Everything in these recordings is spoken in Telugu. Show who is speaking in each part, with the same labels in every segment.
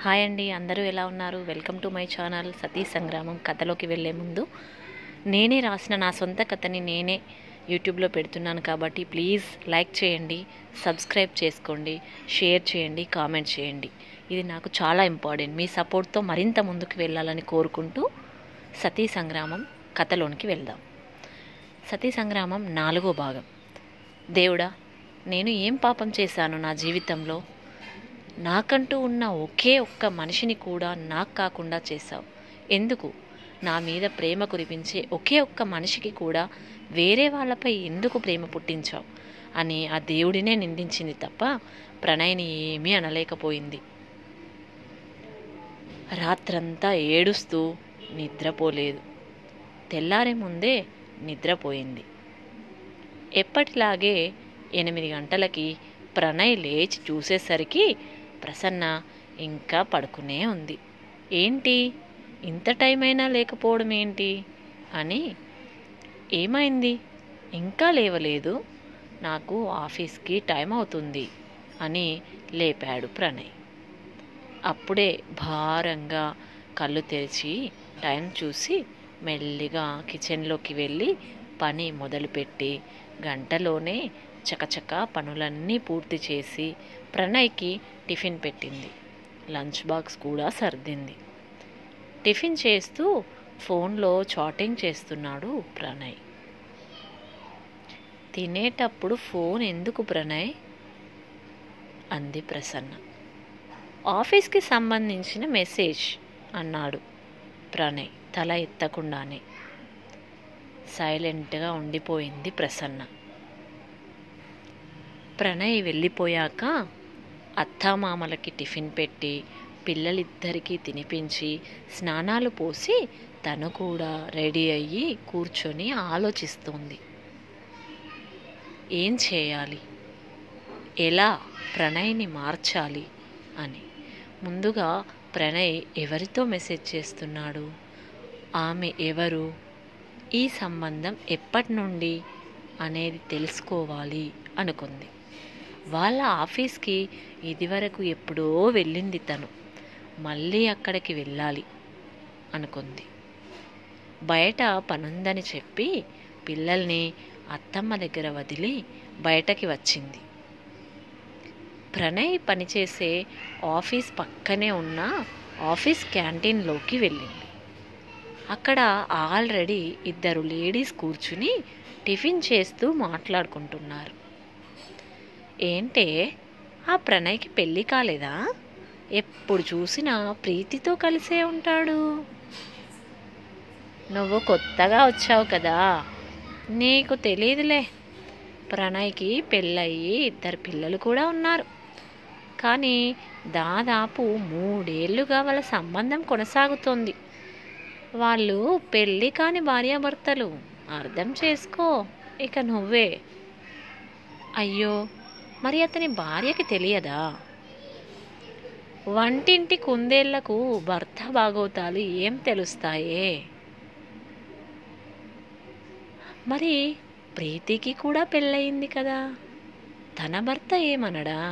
Speaker 1: హాయ్ అండి, అందరూ ఎలా ఉన్నారు? వెల్కమ్ టు మై ఛానల్ సతీ సంగ్రామం. కథలోకి వెళ్ళే ముందు నేనే రాసిన నా సొంత కథని నేనే యూట్యూబ్లో పెడుతున్నాను కాబట్టి ప్లీజ్ లైక్ చేయండి, సబ్స్క్రైబ్ చేసుకోండి, షేర్ చేయండి, కామెంట్ చేయండి. ఇది నాకు చాలా ఇంపార్టెంట్. మీ సపోర్ట్తో మరింత ముందుకు వెళ్ళాలని కోరుకుంటూ సతీ సంగ్రామం కథలోనికి వెళ్దాం. సతీ సంగ్రామం 4వ భాగం. దేవుడా, నేను ఏం పాపం చేశాను నా జీవితంలో? నాకంటూ ఉన్న ఒకే ఒక్క మనిషిని కూడా నాకు కాకుండా చేశావు. ఎందుకు? నా మీద ప్రేమ కురిపించే ఒకే ఒక్క మనిషికి కూడా వేరే వాళ్ళపై ఎందుకు ప్రేమ పుట్టించావు అని ఆ దేవుడినే నిందించింది తప్ప ప్రణయ్ని ఏమీ అనలేకపోయింది. రాత్రంతా ఏడుస్తూ నిద్రపోలేదు. తెల్లారే ముందే నిద్రపోయింది. ఎప్పటిలాగే 8 గంటలకి ప్రణయ్ లేచి చూసేసరికి ప్రసన్న ఇంకా పడుకునే ఉంది. ఏంటి ఇంత టైం అయినా లేకపోవడం ఏంటి అని, ఏమైంది ఇంకా లేవలేదు, నాకు ఆఫీస్కి టైం అవుతుంది అని లేపాడు ప్రణయ్. అప్పుడే భారంగా కళ్ళు తెరిచి టైం చూసి మెల్లిగా కిచెన్లోకి వెళ్ళి పని మొదలుపెట్టి గంటలోనే చకచక పనులన్నీ పూర్తి చేసి ప్రణయ్కి టిఫిన్ పెట్టింది. లంచ్ బాక్స్ కూడా సర్దింది. టిఫిన్ చేస్తూ ఫోన్లో చాటింగ్ చేస్తున్నాడు ప్రణయ్. తినేటప్పుడు ఫోన్ ఎందుకు ప్రణయ్ అంది ప్రసన్న. ఆఫీస్కి సంబంధించిన మెసేజ్ అన్నాడు ప్రణయ్ తల ఎత్తకుండానే. సైలెంట్గా ఉండిపోయింది ప్రసన్న. ప్రణయ్ వెళ్ళిపోయాక అత్తామామలకి టిఫిన్ పెట్టి పిల్లలిద్దరికీ తినిపించి స్నానాలు పోసి తను కూడా రెడీ అయ్యి కూర్చొని ఆలోచిస్తుంది. ఏం చేయాలి, ఎలా ప్రణయ్ని మార్చాలి అని. ముందుగా ప్రణయ్ ఎవరితో మెసేజ్ చేస్తున్నాడు, ఆమె ఎవరు, ఈ సంబంధం ఎప్పటి నుండి అనేది తెలుసుకోవాలి అనుకుంది. వాళ్ళ ఆఫీస్కి ఇదివరకు ఎప్పుడో వెళ్ళింది తను, మళ్ళీ అక్కడికి వెళ్ళాలి అనుకుంది. బయట పనుందని చెప్పి పిల్లల్ని అత్తమ్మ దగ్గర వదిలి బయటకి వచ్చింది. ప్రణయ్ పనిచేసే ఆఫీస్ పక్కనే ఉన్న ఆఫీస్ క్యాంటీన్లోకి వెళ్ళింది. అక్కడ ఆల్రెడీ 2 లేడీస్ కూర్చుని టిఫిన్ చేస్తూ మాట్లాడుకుంటున్నారు. ఏంటే, ఆ ప్రణయ్కి పెళ్ళి కాలేదా? ఎప్పుడు చూసినా ప్రీతితో కలిసే ఉంటాడు. నువ్వు కొత్తగా వచ్చావు కదా, నీకు తెలీదులే. ప్రణయ్కి పెళ్ళయి 2 పిల్లలు కూడా ఉన్నారు. కానీ దాదాపు 3 ఏళ్ళుగా వాళ్ళ సంబంధం కొనసాగుతోంది. వాళ్ళు పెళ్ళి కాని భార్యాభర్తలు, అర్థం చేసుకో ఇక నువ్వే. అయ్యో, మరి అతని భార్యకి తెలియదా? వంటింటి కుందేళ్లకు భర్త బాగోతాలు ఏం తెలుస్తాయే? మరి ప్రీతికి కూడా పెళ్ళయింది కదా, తన భర్త ఏమనడా?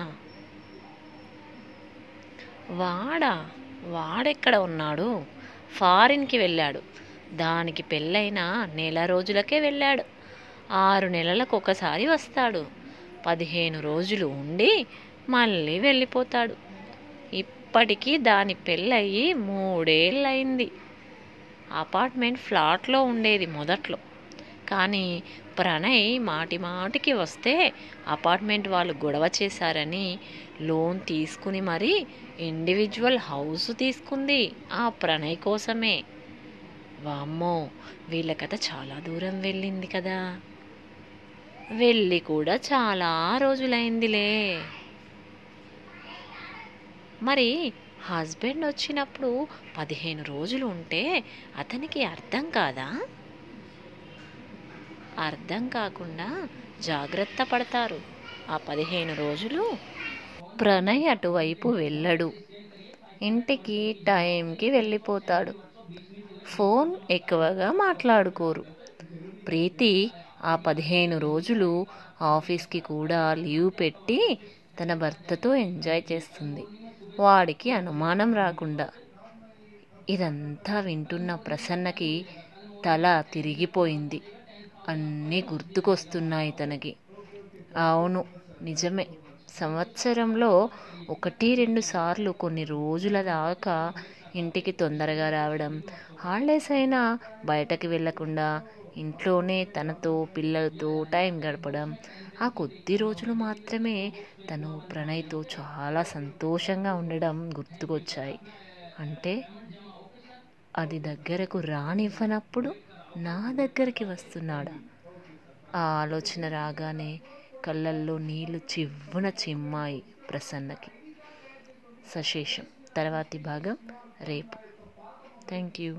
Speaker 1: వాడెక్కడ ఉన్నాడు? ఫారిన్కి వెళ్ళాడు. దానికి పెళ్ళైన 1 రోజులకే వెళ్ళాడు. 6 నెలలకు ఒకసారి వస్తాడు. 15 రోజులు ఉండి మళ్ళీ వెళ్ళిపోతాడు. ఇప్పటికీ దాని పెళ్ళయి 3 ఏళ్ళయింది. అపార్ట్మెంట్ ఫ్లాట్లో ఉండేది మొదట్లో. కానీ ప్రణయ్ మాటికి వస్తే అపార్ట్మెంట్ వాళ్ళు గొడవ చేశారని లోన్ తీసుకుని మరీ ఇండివిజువల్ హౌస్ తీసుకుంది ఆ ప్రణయ్ కోసమే. వామ్మో, వీళ్ళ కథ చాలా దూరం వెళ్ళింది కదా. వెళ్ళి కూడా చాలా రోజులైందిలే. మరి హస్బెండ్ వచ్చినప్పుడు 15 రోజులు ఉంటే అతనికి అర్థం కాదా? అర్థం కాకుండా జాగ్రత్త పడతారు. ఆ 15 రోజులు ప్రణయ్ అటువైపు వెళ్ళడు. ఇంటికి టైంకి వెళ్ళిపోతాడు. ఫోన్ ఎక్కువగా మాట్లాడుకోరు. ప్రీతి ఆ 15 రోజులు ఆఫీస్కి కూడా లీవ్ పెట్టి తన భర్తతో ఎంజాయ్ చేస్తుంది. వాడికి అనుమానం రాకుండా. ఇదంతా వింటున్న ప్రసన్నకి తల తిరిగిపోయింది. అన్నీ గుర్తుకొస్తున్నాయి తనకి. అవును, నిజమే. సంవత్సరంలో 1-2 సార్లు కొన్ని రోజుల దాకా ఇంటికి తొందరగా రావడం, హాలిడేస్ అయినా బయటకి వెళ్ళకుండా ఇంట్లోనే తనతో పిల్లలతో టైం గడపడం, ఆ కొద్ది రోజులు మాత్రమే తను ప్రణయ్తో చాలా సంతోషంగా ఉండడం గుర్తుకొచ్చాయి. అంటే అది దగ్గరకు రానివ్వనప్పుడు నా దగ్గరికి వస్తున్నాడా? ఆ ఆలోచన రాగానే కళ్ళల్లో నీళ్లు చివ్వున చిమ్మాయి ప్రసన్నకి. సశేషం తర్వాతి భాగం రేపు. Thank you.